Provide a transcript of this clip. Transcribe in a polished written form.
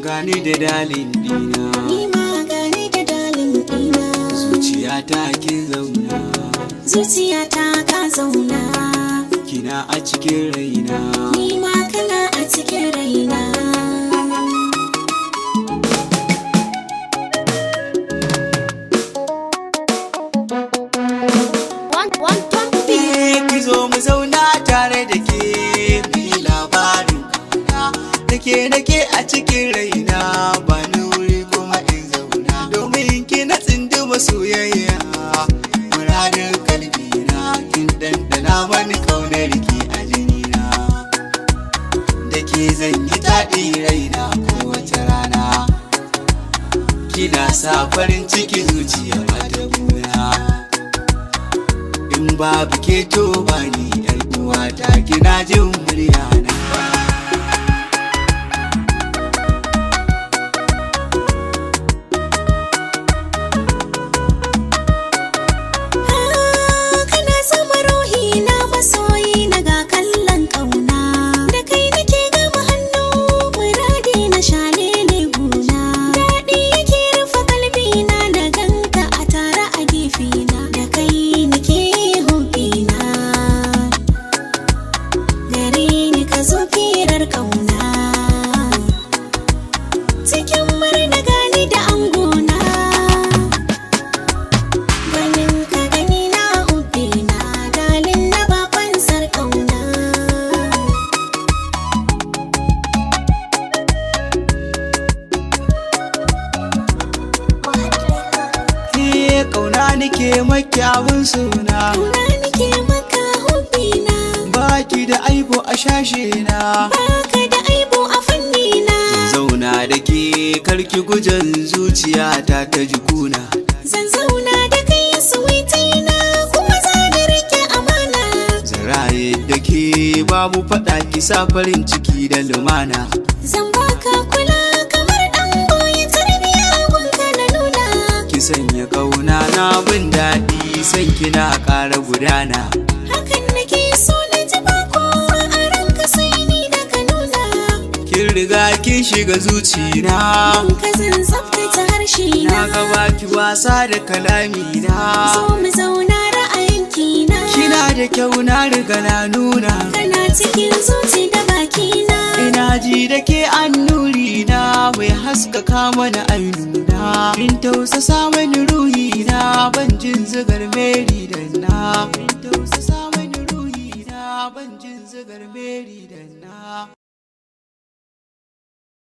Gani da dalin dina, ni ma gani da dalin dina. zuciyata ki zauna, Zuciyata ka zauna, kina a cikin raina. ni ma kana a cikin raina. Ki zo mu zauna tare da ke, bi labarin kauna da ke nake a cikin raina. Ba ni wuri kuma in zauna domin kina tsinduma soyayya. Muradin kalbina kin dandana mani kaunar ki a jinina. Da ke zan yi taɗi raina kowace rana. Kina sa farin ciki zuciya mata buna. In babu ke to bani yar uwata, kina jin murya na. Kana sama ruhi na masoyi na ga kallon kauna. Da kai nake gama hannu muradi na shalele guna. Daɗi yake rufe kalbina da ganka a tare a gefena. Da kai nake hubbina, gare ni ka zo firar kauna. Cikin murna gani da angona, ganin ka gani na hubbina, dalin na baban sarƙauna. Ke kauna nake maki abun suna, Kauna nake maka hubbina, baki da aibo a shashe na. baka da aibu a fannina. Zauna da ke karki gujen zuciyata ta jikuna. Zan zauna da kai suwaitina, kuma za da rike amana. Zaraye da ke babu faɗa, ki sa farin ciki da lumana. Zan baka kula kamar ɗan goyi, tarbiya gunka na nuna. Ki sanya kauna na bin daɗi, san kina ƙara gudana. Hakan nake so na ji bako a ranka sai ni da ka nuna. Kin riga kin shiga zucina, Don ka zan tsaftace harshe na na. ga baki wasa da kalami na. Zo mu zauna ra'ayinki na. Kina da kyau na riga na nuna. Kana cikin zuci da bakina. Ina ji da ke annuri na, mai haskaka mana ainuna. In tausasa mani ruhi na, ban jin zigar meri da na. In tausasa mani ruhi na, ban jin zigar meri da na.